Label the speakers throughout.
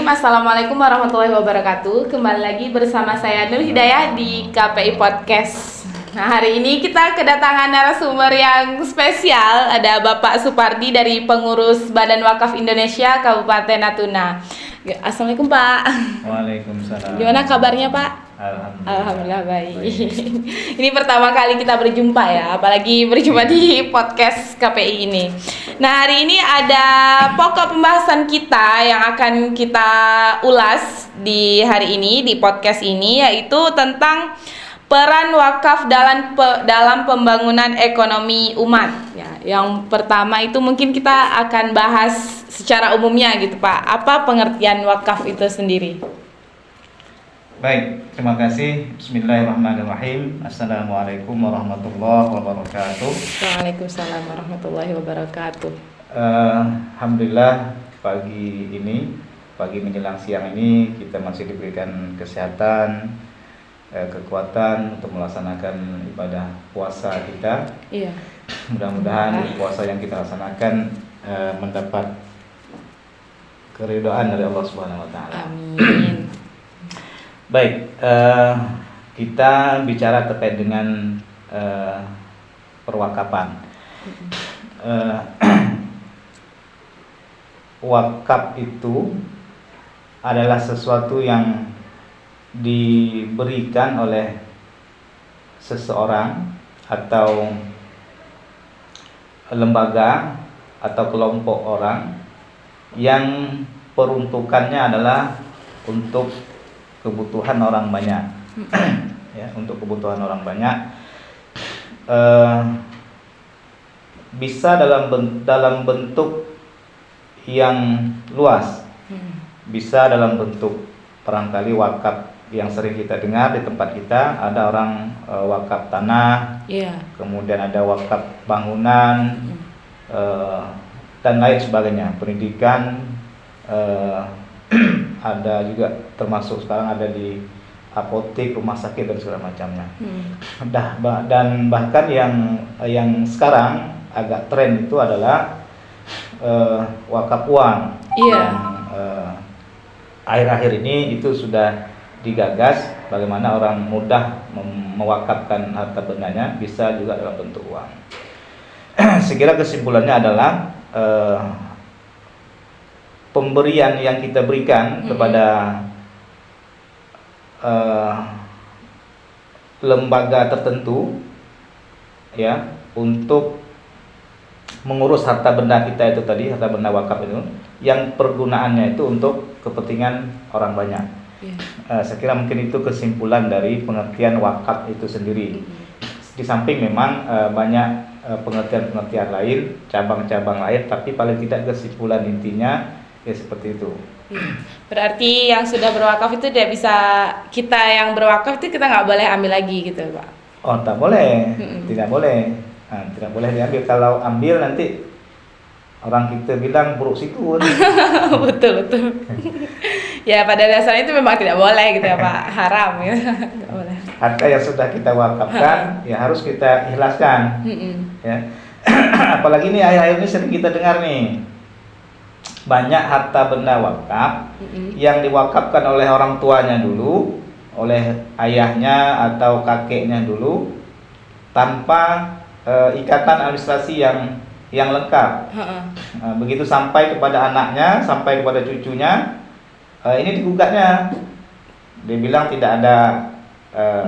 Speaker 1: Bismillahirrahmanirrahim. Assalamualaikum warahmatullahi wabarakatuh. Kembali lagi bersama saya Nur Hidayah di KPI Podcast. Nah, hari ini kita kedatangan narasumber yang spesial. Ada Bapak Supardi dari Pengurus Badan Wakaf Indonesia Kabupaten Natuna. Assalamualaikum Pak.
Speaker 2: Waalaikumsalam.
Speaker 1: Gimana kabarnya Pak? Alhamdulillah baik. Ini pertama kali kita berjumpa ya, apalagi berjumpa di podcast KPI ini. Nah, hari ini ada pokok pembahasan kita yang akan kita ulas di hari ini di podcast ini, yaitu tentang peran wakaf dalam pembangunan ekonomi umat. Ya, yang pertama itu mungkin kita akan bahas secara umumnya gitu Pak. Apa pengertian wakaf itu sendiri?
Speaker 2: Baik, terima kasih. Bismillahirrahmanirrahim. Assalamualaikum warahmatullahi wabarakatuh.
Speaker 1: Waalaikumsalam warahmatullahi wabarakatuh.
Speaker 2: Alhamdulillah pagi menjelang siang ini kita masih diberikan kesehatan, kekuatan untuk melaksanakan ibadah puasa kita.
Speaker 1: Iya.
Speaker 2: Mudah-mudahan puasa yang kita laksanakan mendapat keridhaan dari Allah Subhanahu wa taala.
Speaker 1: Amin.
Speaker 2: Baik, kita bicara terkait dengan perwakapan. Wakaf itu adalah sesuatu yang diberikan oleh seseorang atau lembaga atau kelompok orang yang peruntukannya adalah untuk kebutuhan orang banyak. Ya, untuk kebutuhan orang banyak, bisa dalam bentuk yang luas, bisa dalam bentuk barangkali wakaf yang sering kita dengar di tempat kita. Ada orang wakaf tanah, kemudian ada wakaf bangunan, dan lain sebagainya, pendidikan, ada juga termasuk sekarang ada di apotek, rumah sakit dan segala macamnya. Dan bahkan yang sekarang agak tren itu adalah wakaf uang. Yang akhir-akhir ini itu sudah digagas bagaimana orang mudah mewakafkan harta bendanya, bisa juga dalam bentuk uang. Sekira kesimpulannya adalah pemberian yang kita berikan kepada lembaga tertentu, ya, untuk mengurus harta benda kita itu tadi, harta benda wakaf itu, yang pergunaannya itu untuk kepentingan orang banyak. Saya kira mungkin itu kesimpulan dari pengertian wakaf itu sendiri. Di samping memang banyak pengertian-pengertian lain, cabang-cabang lain, tapi paling tidak kesimpulan intinya ya seperti itu.
Speaker 1: Berarti yang sudah berwakaf itu tidak bisa, kita yang berwakaf itu kita nggak boleh ambil lagi gitu Pak?
Speaker 2: Oh, tak boleh, tidak boleh. Nah, tidak boleh diambil. Kalau ambil nanti orang kita bilang buruk sikun.
Speaker 1: Betul. Ya pada dasarnya itu memang tidak boleh gitu ya Pak, haram ya. Nggak boleh.
Speaker 2: Harta yang sudah kita wakafkan ya harus kita ikhlaskan. Ya. Apalagi ini akhir-akhir ini sering kita dengar nih, banyak harta benda wakaf yang diwakafkan oleh orang tuanya dulu, oleh ayahnya atau kakeknya dulu, tanpa ikatan administrasi yang lengkap. Begitu sampai kepada anaknya, sampai kepada cucunya, ini digugatnya. Dia bilang tidak ada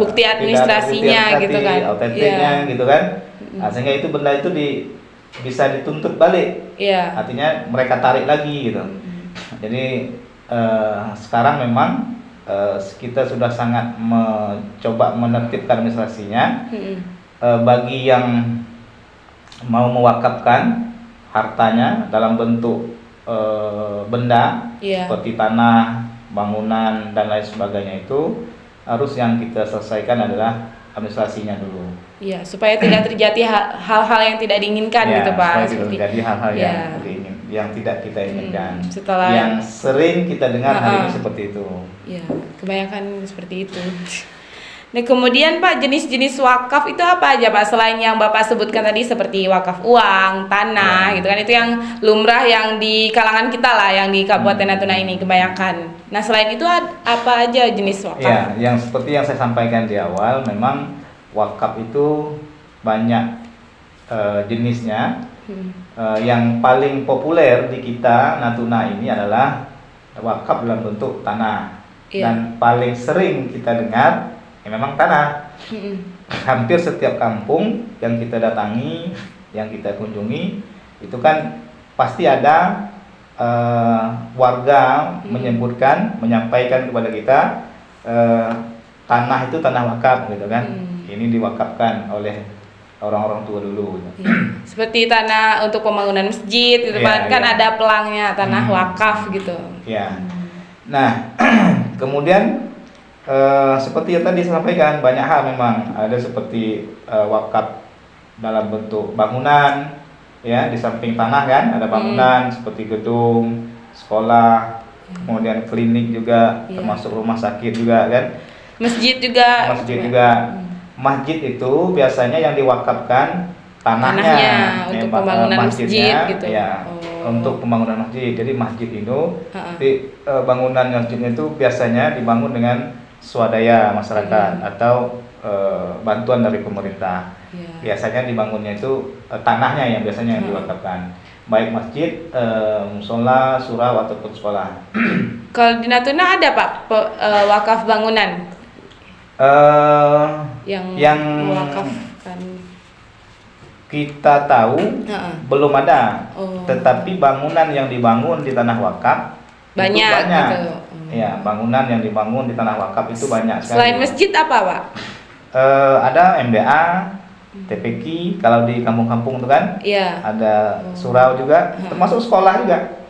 Speaker 1: bukti administrasinya gitu kan,
Speaker 2: autentiknya gitu kan. Sehingga itu benda itu bisa dituntut balik. Artinya mereka tarik lagi gitu. Jadi sekarang memang kita sudah sangat mencoba menertibkan administrasinya. Bagi yang mau mewakafkan hartanya dalam bentuk benda seperti tanah, bangunan dan lain sebagainya, itu harus yang kita selesaikan adalah administrasinya dulu. Iya,
Speaker 1: supaya tidak terjadi hal-hal yang tidak diinginkan gitu Pak.
Speaker 2: Supaya tidak terjadi hal-hal yang tidak kita inginkan.
Speaker 1: Setelah
Speaker 2: yang sering kita dengar hari ini seperti itu.
Speaker 1: Iya, kebanyakan seperti itu. Nah, kemudian Pak, jenis-jenis wakaf itu apa aja Pak? Selain yang Bapak sebutkan tadi seperti wakaf uang, tanah, gitu kan, itu yang lumrah yang di kalangan kita lah, yang di Kabupaten Natuna ini kebanyakan. Nah, selain itu apa aja jenis wakaf?
Speaker 2: Ya, yang seperti yang saya sampaikan di awal, memang wakaf itu banyak jenisnya. Yang paling populer di kita Natuna ini adalah wakaf dalam bentuk tanah. Dan paling sering kita dengar ya memang tanah. Hampir setiap kampung yang kita datangi, yang kita kunjungi, itu kan pasti ada warga menyampaikan kepada kita tanah itu tanah wakaf gitu kan. Ini diwakafkan oleh orang-orang tua dulu gitu.
Speaker 1: Seperti tanah untuk pembangunan masjid gitu kan ada pelangnya tanah wakaf gitu.
Speaker 2: Nah, kemudian seperti yang tadi saya sampaikan, banyak hal memang ada seperti wakaf dalam bentuk bangunan, ya, di samping tanah kan ada bangunan seperti gedung, sekolah, kemudian klinik juga, termasuk rumah sakit juga kan,
Speaker 1: masjid juga.
Speaker 2: Masjid itu biasanya yang diwakafkan tanahnya
Speaker 1: untuk pembangunan masjid gitu.
Speaker 2: Ya, untuk pembangunan masjid. Jadi masjid itu bangunan masjidnya itu biasanya dibangun dengan swadaya masyarakat atau bantuan dari pemerintah. Biasanya dibangunnya itu tanahnya yang biasanya yang diwakafkan, baik masjid, musola, surau ataupun sekolah.
Speaker 1: Kalau di Natuna ada Pak wakaf bangunan yang mewakafkan?
Speaker 2: Kita tahu belum ada, tetapi bangunan yang dibangun di tanah wakaf
Speaker 1: banyak. Gitu.
Speaker 2: Ya, bangunan yang dibangun di tanah wakaf itu banyak sekali.
Speaker 1: Selain masjid apa Pak?
Speaker 2: Ada MDA, TPQ kalau di kampung-kampung itu kan. Ada surau juga, termasuk sekolah juga.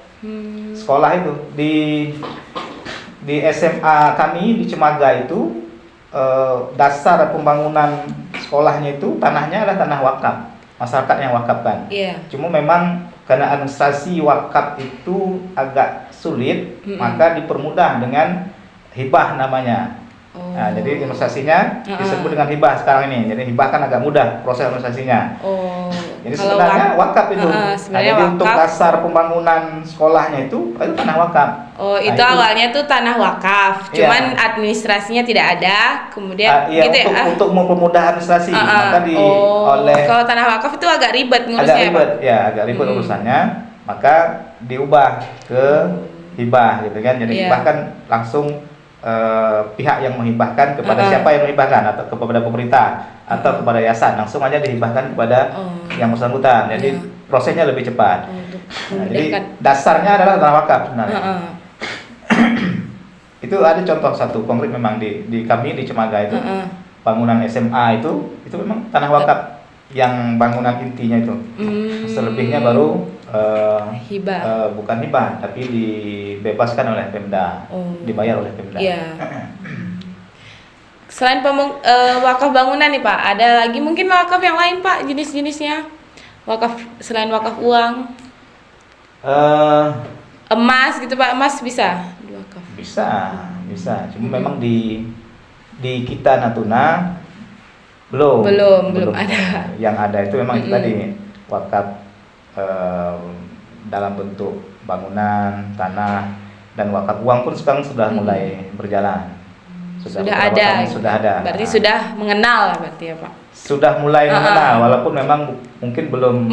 Speaker 2: Sekolah itu di SMA kami di Cemaga itu dasar pembangunan sekolahnya itu tanahnya adalah tanah wakaf, masyarakat yang wakafkan. Cuma memang karena administrasi wakaf itu agak sulit, maka dipermudah dengan hibah namanya. Nah, jadi administrasinya disebut dengan hibah sekarang ini. Jadi hibah kan agak mudah proses administrasinya. Jadi sebenarnya wakaf itu. Jadi untuk dasar pembangunan sekolahnya itu tanah wakaf.
Speaker 1: Itu awalnya tuh tanah wakaf, cuman administrasinya tidak ada. Kemudian
Speaker 2: untuk mempermudah administrasi, maka
Speaker 1: kalau tanah wakaf itu agak ribet ngurusnya.
Speaker 2: Agak ribet urusannya, maka diubah ke hibah gitu kan. Jadi hibah kan langsung pihak yang menghibahkan kepada siapa yang menghibahkan, atau kepada pemerintah atau kepada yayasan, langsung aja dihibahkan kepada yang bersangkutan. Jadi prosesnya lebih cepat. Jadi dasarnya adalah tanah wakaf sebenarnya. Itu ada contoh satu konkret memang di kami di Cemaga itu, bangunan SMA itu memang tanah wakaf yang bangunan intinya itu. Selebihnya baru
Speaker 1: hibah.
Speaker 2: Bukan hibah, tapi dibebaskan oleh Pemda, dibayar oleh Pemda.
Speaker 1: Selain wakaf bangunan nih Pak, ada lagi mungkin wakaf yang lain Pak, jenis-jenisnya? Wakaf selain wakaf uang, emas gitu Pak, emas bisa diwakaf?
Speaker 2: Bisa. Cuma memang di kita Natuna belum ada. Yang ada itu memang itu tadi wakaf dalam bentuk bangunan, tanah, dan wakaf uang pun sekarang sudah mulai berjalan. Sudah ada.
Speaker 1: Berarti sudah mengenal berarti ya Pak?
Speaker 2: Sudah mulai mengenal, walaupun memang mungkin belum.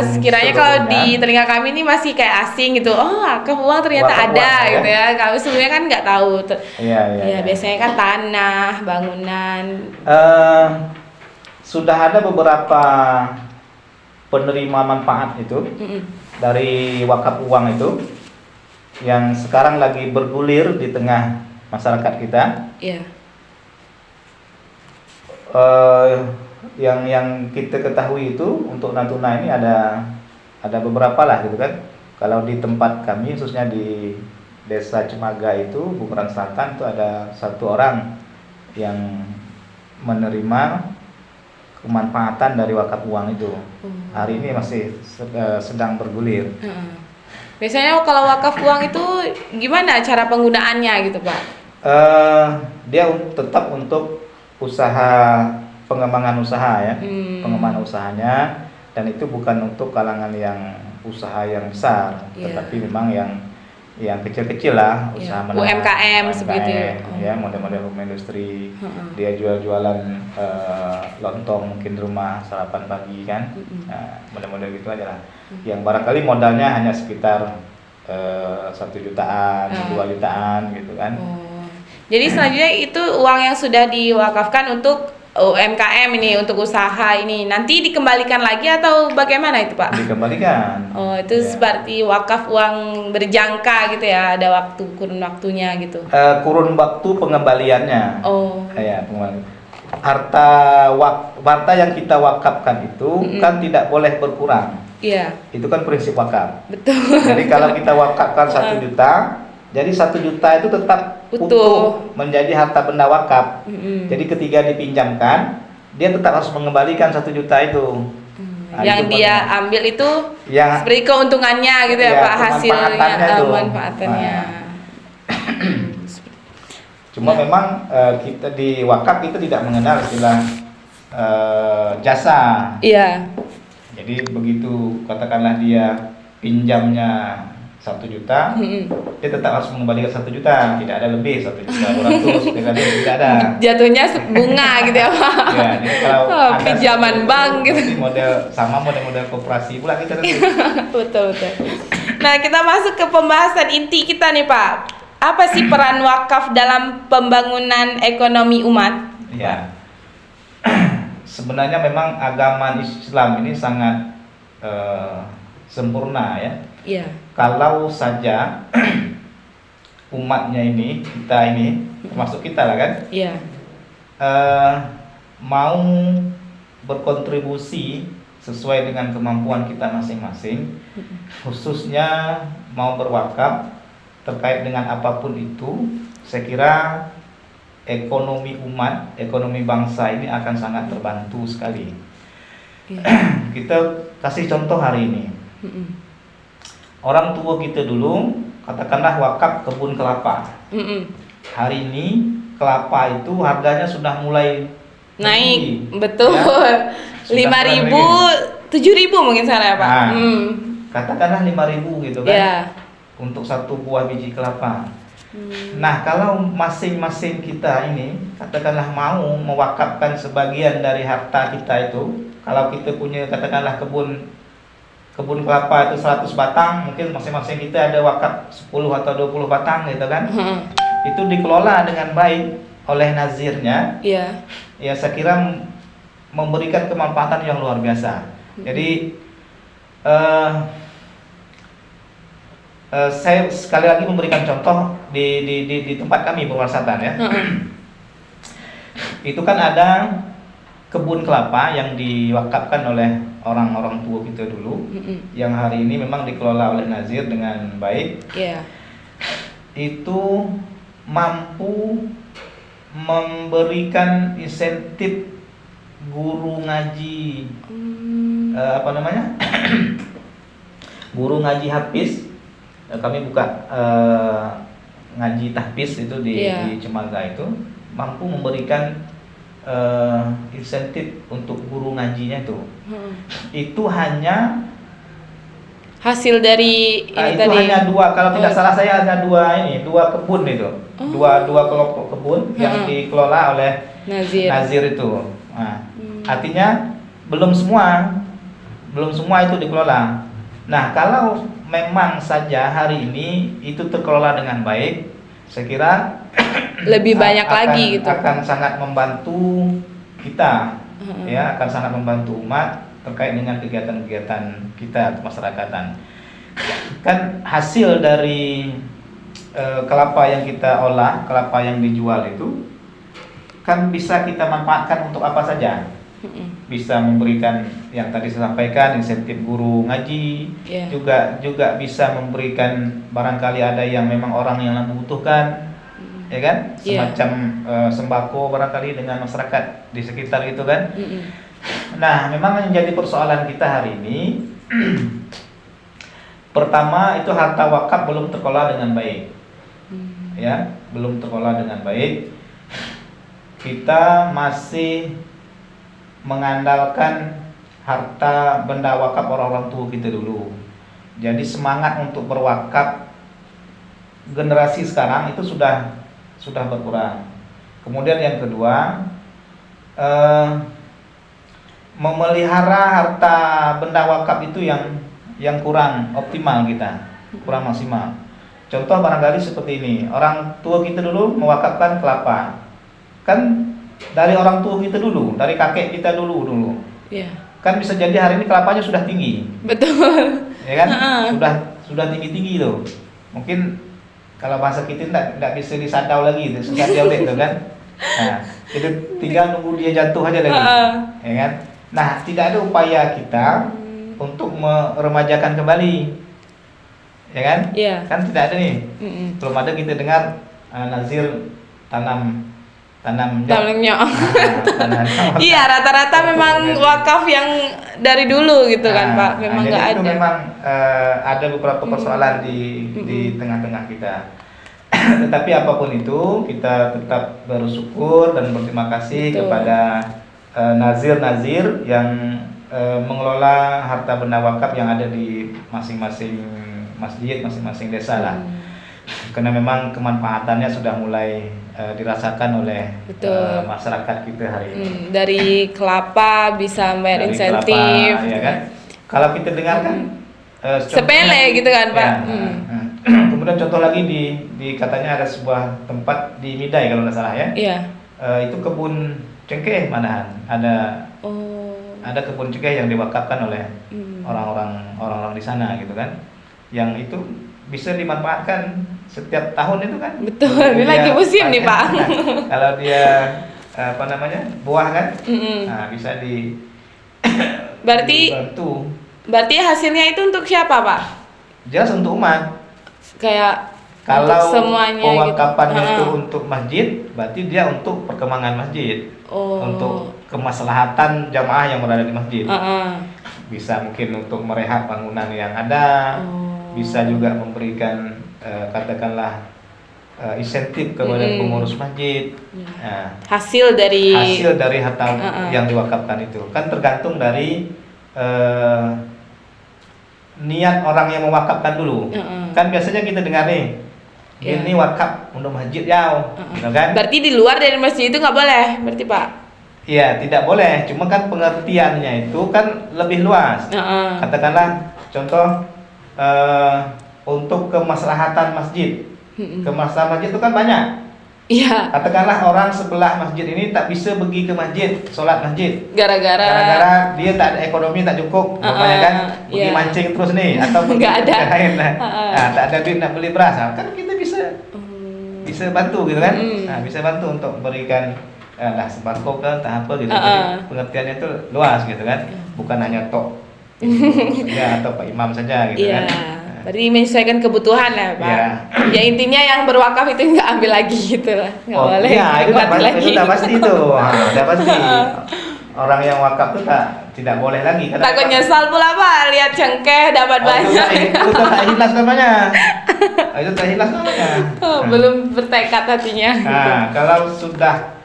Speaker 1: Sekiranya kalau di telinga kami ini masih kayak asing gitu. Wakaf uang ternyata wakaf ada uang, gitu ya. Kami sebelumnya kan nggak tahu. Biasanya kan tanah, bangunan.
Speaker 2: Sudah ada beberapa penerima manfaat itu dari wakaf uang itu yang sekarang lagi bergulir di tengah masyarakat kita. Yang kita ketahui itu untuk Natuna ini ada beberapa lah gitu kan. Kalau di tempat kami khususnya di Desa Cemaga itu Bunguran Selatan itu ada satu orang yang menerima kemanfaatan dari wakaf uang itu. Hari ini masih sedang bergulir.
Speaker 1: Biasanya kalau wakaf uang itu gimana cara penggunaannya gitu Pak?
Speaker 2: Dia tetap untuk usaha, pengembangan usaha ya, pengembangan usahanya, dan itu bukan untuk kalangan yang usaha yang besar, tetapi memang yang kecil-kecil lah, usaha menengah,
Speaker 1: UMKM seperti
Speaker 2: ya, model-model home industry. Dia jual-jualan lontong mungkin di rumah sarapan pagi kan, model-model gitu aja lah. Yang barangkali modalnya hanya sekitar 1 jutaan, 2 jutaan gitu kan.
Speaker 1: Jadi selanjutnya itu uang yang sudah diwakafkan untuk UMKM ini, untuk usaha ini nanti dikembalikan lagi atau bagaimana itu Pak?
Speaker 2: Dikembalikan.
Speaker 1: Itu seperti wakaf uang berjangka gitu ya, ada waktu, kurun waktunya gitu.
Speaker 2: Kurun waktu pengembaliannya. Ya, harta yang kita wakafkan itu kan tidak boleh berkurang.
Speaker 1: Iya.
Speaker 2: Itu kan prinsip wakaf.
Speaker 1: Betul.
Speaker 2: Jadi kalau kita wakafkan 1 juta, jadi 1 juta itu tetap utuh menjadi harta benda wakaf. Jadi ketika dipinjamkan, dia tetap harus mengembalikan 1 juta itu.
Speaker 1: Yang dia ambil itu seperti keuntungannya gitu ya Pak, hasilnya, manfaatannya.
Speaker 2: Cuma memang kita di wakaf itu tidak mengenal istilah jasa.
Speaker 1: Iya.
Speaker 2: Jadi begitu katakanlah dia pinjamnya 1 juta, dia tetap harus mengembalikan 1 juta, tidak ada lebih 1 juta 200, tidak ada.
Speaker 1: Jatuhnya bunga gitu ya Pak.
Speaker 2: Ya, jadi kalau
Speaker 1: pinjaman bank gitu.
Speaker 2: Model koperasi pula kita nanti.
Speaker 1: Betul. Nah, kita masuk ke pembahasan inti kita nih Pak. Apa sih peran wakaf dalam pembangunan ekonomi umat?
Speaker 2: Ya. Sebenarnya memang agama Islam ini sangat sempurna ya.
Speaker 1: Iya.
Speaker 2: Kalau saja umatnya ini, kita ini, termasuk kita lah kan, mau berkontribusi sesuai dengan kemampuan kita masing-masing, khususnya mau berwakaf terkait dengan apapun itu, saya kira ekonomi umat, ekonomi bangsa ini akan sangat terbantu sekali. Kita kasih contoh hari ini. Orang tua kita dulu, katakanlah wakaf kebun kelapa. Hari ini kelapa itu harganya sudah mulai
Speaker 1: naik, betul. Ya? 5.000, 7.000 mungkin sekarang ya Pak.
Speaker 2: Katakanlah 5.000 gitu kan, untuk 1 buah biji kelapa. Nah, kalau masing-masing kita ini katakanlah mau mewakafkan sebagian dari harta kita itu, kalau kita punya katakanlah kebun kelapa itu 100 batang, mungkin masing-masing kita ada wakaf 10 atau 20 batang gitu kan. Itu dikelola dengan baik oleh nazirnya. Ya, saya kira memberikan kemanfaatan yang luar biasa. Jadi saya sekali lagi memberikan contoh di tempat kami Purwasatan ya. Itu kan ada kebun kelapa yang diwakafkan oleh orang-orang tua kita dulu, yang hari ini memang dikelola oleh nazir dengan baik. Itu mampu memberikan insentif guru ngaji, guru ngaji hafiz. Kami buka ngaji tahfiz itu di Cemaga itu, mampu memberikan insentif untuk guru ngajinya itu. Itu hanya
Speaker 1: hasil dari ini
Speaker 2: itu tadi. Hanya 2, kalau tidak salah saya hanya 2 kebun itu. Dua kelompok kebun yang dikelola oleh nazir itu. Nah, artinya belum semua itu dikelola. Nah, kalau memang saja hari ini itu terkelola dengan baik, saya kira
Speaker 1: lebih banyak lagi gitu.
Speaker 2: Akan sangat membantu kita, ya, akan sangat membantu umat terkait dengan kegiatan-kegiatan kita kemasyarakatan. Kan hasil dari kelapa yang kita olah, kelapa yang dijual itu kan bisa kita manfaatkan untuk apa saja. Bisa memberikan yang tadi saya sampaikan, insentif guru ngaji, juga bisa memberikan barangkali ada yang memang orang yang membutuhkan, ya kan, semacam sembako barangkali dengan masyarakat di sekitar itu kan. Nah, memang yang menjadi persoalan kita hari ini pertama itu harta wakaf belum terkelola dengan baik, ya. belum terkelola dengan baik. Kita masih mengandalkan harta benda wakaf orang-orang tua kita dulu. Jadi semangat untuk berwakaf generasi sekarang itu sudah berkurang. Kemudian yang kedua, memelihara harta benda wakaf itu yang kurang optimal kita, kurang maksimal. Contoh barangkali seperti ini, orang tua kita dulu mewakafkan kelapa, kan dari orang tua kita dulu, dari kakek kita dulu.
Speaker 1: Iya.
Speaker 2: Kan bisa jadi hari ini kelapanya sudah tinggi.
Speaker 1: Betul.
Speaker 2: Ya kan? Sudah tinggi tuh. Mungkin kalau bahasa kita enggak bisa disadau lagi, disadau deh, kan? Nah, itu tinggal nunggu dia jatuh aja lagi. Ya kan? Nah, tidak ada upaya kita untuk meremajakan kembali. Ya kan?
Speaker 1: Iya.
Speaker 2: Kan tidak ada nih. Belum ada kita dengar nazir tanam
Speaker 1: nyok. Iya, rata-rata memang wakaf yang dari dulu gitu kan, Pak. Memang nggak ada.
Speaker 2: Itu memang ada beberapa persoalan di tengah-tengah kita. Tetapi apapun itu, kita tetap bersyukur dan berterima kasih kepada nazir-nazir yang mengelola harta benda wakaf yang ada di masing-masing masjid, masing-masing desa lah. Karena memang kemanfaatannya sudah mulai dirasakan oleh masyarakat kita hari ini.
Speaker 1: Dari kelapa bisa bayar insentif.
Speaker 2: Kelapa, ya kan? Kalau kita dengarkan
Speaker 1: sepele gitu kan, Pak.
Speaker 2: Ya, kemudian contoh lagi di katanya ada sebuah tempat di Midai kalau nggak salah ya.
Speaker 1: Iya.
Speaker 2: Itu kebun cengkeh malahan. Ada kebun cengkeh yang diwakafkan oleh orang-orang di sana gitu kan. Yang itu bisa dimanfaatkan setiap tahun itu kan.
Speaker 1: Betul, ini lagi musim nih, Pak.
Speaker 2: Kalau dia buah kan, nah bisa dibantu.
Speaker 1: Berarti hasilnya itu untuk siapa, Pak?
Speaker 2: Jelas untuk umat.
Speaker 1: Kayak
Speaker 2: kalau
Speaker 1: semuanya
Speaker 2: pewakafannya
Speaker 1: gitu.
Speaker 2: itu untuk masjid, berarti dia untuk perkembangan masjid, untuk kemaslahatan jamaah yang berada di masjid. Bisa mungkin untuk merehab bangunan yang ada, bisa juga memberikan katakanlah insentif kepada pengurus masjid. Nah, hasil dari harta yang diwakafkan itu kan tergantung dari niat orang yang mewakafkan dulu. Kan biasanya kita dengar nih, ini wakaf untuk masjid kan?
Speaker 1: Berarti di luar dari masjid itu nggak boleh, berarti Pak?
Speaker 2: Iya, tidak boleh. Cuma kan pengertiannya itu kan lebih luas. Katakanlah contoh untuk kemaslahatan masjid. Kemaslahatan masjid itu kan banyak.
Speaker 1: Iya.
Speaker 2: Katakanlah orang sebelah masjid ini tak bisa pergi ke masjid, sholat masjid.
Speaker 1: Gara-gara
Speaker 2: dia tak ada ekonomi, tak cukup, makanya kan pergi mancing terus nih, atau pergi
Speaker 1: ke
Speaker 2: lain. Tak ada duit nak beli beras, kan kita bisa bantu gitu kan. Nah, bisa bantu untuk berikan sembako ke tahap apa gitu. Jadi pengertiannya itu luas gitu kan, bukan hanya tok ya atau Pak Imam saja gitu kan.
Speaker 1: Berarti menyesuaikan kebutuhan lah, Pak. Ya intinya yang berwakaf itu nggak ambil lagi gitu lah, nggak boleh.
Speaker 2: Iya, itu tak pasti itu, tak pasti. Orang yang wakaf itu tidak boleh lagi.
Speaker 1: Takut nyesal pula, Pak, lihat cengkeh dapat banyak.
Speaker 2: Itu tak hilas namanya. Itu tak hilas namanya.
Speaker 1: Belum bertekad hatinya.
Speaker 2: Nah, kalau sudah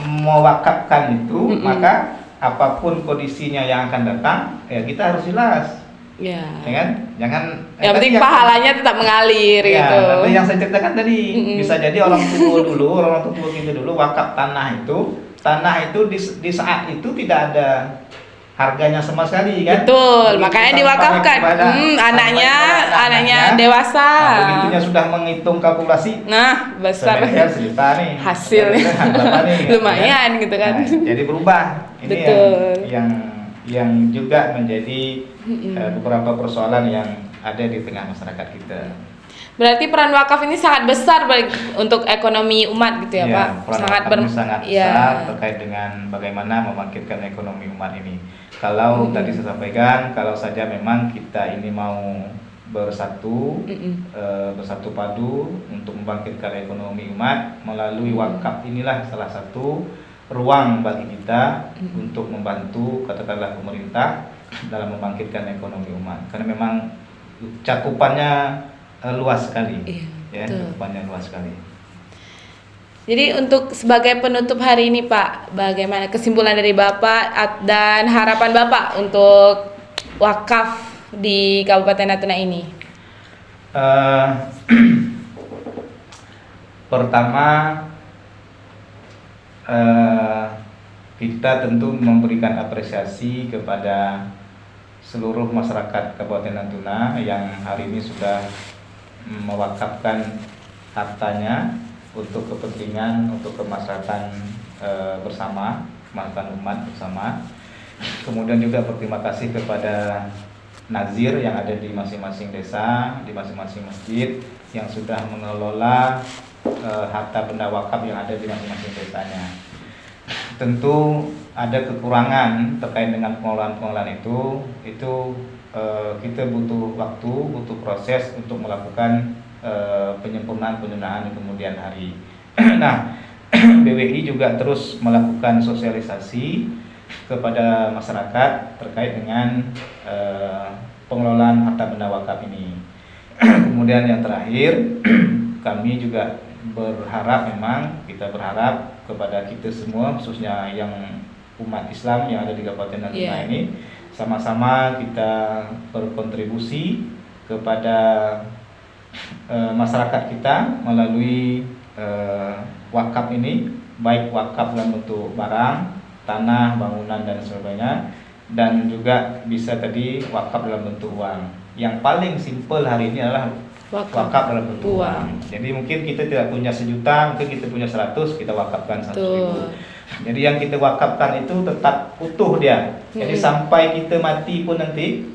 Speaker 2: mewakafkan itu, maka apapun kondisinya yang akan datang, ya kita harus jelas. Ya kan? Jangan
Speaker 1: yang penting pahalanya tetap mengalir gitu.
Speaker 2: Tapi yang saya ceritakan tadi, bisa jadi orang tua kita dulu wakaf tanah itu di saat itu tidak ada harganya sama sekali kan.
Speaker 1: Betul, makanya diwakafkan. Anaknya dewasa.
Speaker 2: Begitunya sudah menghitung kalkulasi.
Speaker 1: Nah, besar.
Speaker 2: Sejuta nih.
Speaker 1: Hasilnya lumayan gitu kan.
Speaker 2: Jadi berubah. Ini yang juga menjadi beberapa persoalan yang ada di tengah masyarakat kita.
Speaker 1: Berarti peran wakaf ini sangat besar untuk ekonomi umat gitu ya, Pak?
Speaker 2: Sangat besar terkait dengan bagaimana membangkitkan ekonomi umat ini. Kalau tadi saya sampaikan, kalau saja memang kita ini mau bersatu padu untuk membangkitkan ekonomi umat melalui wakaf, inilah salah satu ruang bagi kita untuk membantu katakanlah pemerintah dalam membangkitkan ekonomi umat, karena memang cakupannya luas sekali, cakupannya luas sekali.
Speaker 1: Jadi untuk sebagai penutup hari ini Pak, bagaimana kesimpulan dari Bapak dan harapan Bapak untuk wakaf di Kabupaten Natuna ini?
Speaker 2: Pertama, kita tentu memberikan apresiasi kepada seluruh masyarakat Kabupaten Natuna yang hari ini sudah mewakafkan hartanya untuk kepentingan, untuk kemaslahatan bersama, kemaslahatan umat bersama. Kemudian juga berterima kasih kepada nazir yang ada di masing-masing desa, di masing-masing masjid yang sudah mengelola harta benda wakaf yang ada di masing-masing desanya. Tentu ada kekurangan terkait dengan pengelolaan itu kita butuh waktu, butuh proses untuk melakukan penyempurnaan di kemudian hari. Nah, BWI juga terus melakukan sosialisasi kepada masyarakat terkait dengan pengelolaan harta benda wakaf ini. Kemudian yang terakhir, kami juga kita berharap kepada kita semua, khususnya yang umat Islam yang ada di Kabupaten Natuna ini, sama-sama kita berkontribusi kepada masyarakat kita melalui wakaf ini, baik wakaf dalam bentuk barang, tanah, bangunan dan sebagainya, dan juga bisa tadi wakaf dalam bentuk uang. Yang paling simpel hari ini adalah wakaf dalam bentuk uang. Jadi mungkin kita tidak punya 1 juta, mungkin kita punya 100, kita wakafkan 100.000. Jadi yang kita wakafkan itu tetap utuh dia. Jadi sampai kita mati pun nanti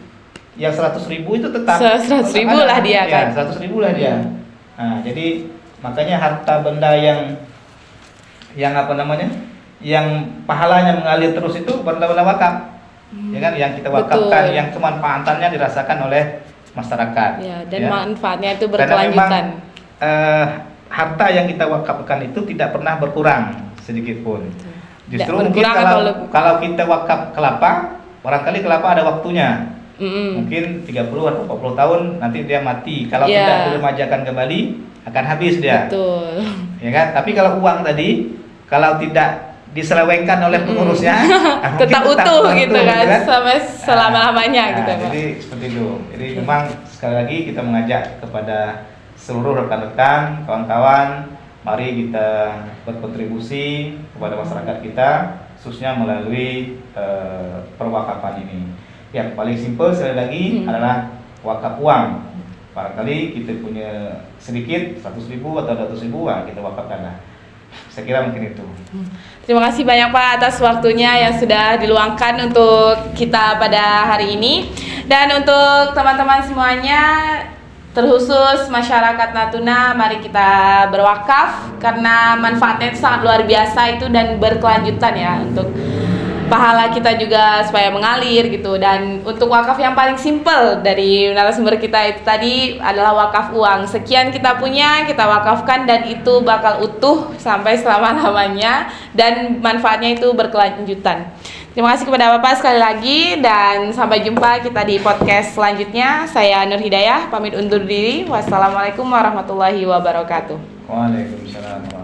Speaker 2: yang 100.000 itu tetap
Speaker 1: 100.000 lah dia kan.
Speaker 2: 100.000 lah dia. Nah, jadi makanya harta benda yang yang pahalanya mengalir terus itu benda-benda wakaf. Ya kan, yang kita wakafkan, yang kemanfaatannya dirasakan oleh masyarakat.
Speaker 1: Ya, dan manfaatnya itu berkelanjutan.
Speaker 2: Memang, harta yang kita wakafkan itu tidak pernah berkurang sedikit pun. Justru mungkin kalau kita wakaf kelapa, barangkali kelapa ada waktunya. Mungkin 30 atau 40 tahun nanti dia mati. Kalau tidak diremajakan kembali akan habis dia.
Speaker 1: Betul.
Speaker 2: Ya kan? Tapi kalau uang tadi, kalau tidak diselewengkan oleh pengurusnya,
Speaker 1: tetap utuh gitu kan, sampai selama-lamanya gitu Pak.
Speaker 2: Jadi seperti itu. Jadi memang sekali lagi kita mengajak kepada seluruh rekan-rekan, kawan-kawan, mari kita berkontribusi kepada masyarakat kita, khususnya melalui perwakafan ini. Yang paling simpel sekali lagi adalah wakaf uang. Barangkali kita punya sedikit, 100.000 atau 200.000, kita wakafkanlah. Saya kira mungkin itu.
Speaker 1: Terima kasih banyak Pak atas waktunya yang sudah diluangkan untuk kita pada hari ini. Dan untuk teman-teman semuanya, terkhusus masyarakat Natuna, mari kita berwakaf karena manfaatnya itu sangat luar biasa itu dan berkelanjutan ya, untuk pahala kita juga supaya mengalir gitu. Dan untuk wakaf yang paling simpel dari narasumber kita itu tadi adalah wakaf uang. Sekian kita punya, kita wakafkan dan itu bakal utuh sampai selama-lamanya dan manfaatnya itu berkelanjutan. Terima kasih kepada Bapak sekali lagi dan sampai jumpa kita di podcast selanjutnya. Saya Nur Hidayah, pamit undur diri. Wassalamualaikum warahmatullahi wabarakatuh.
Speaker 2: Waalaikumsalam.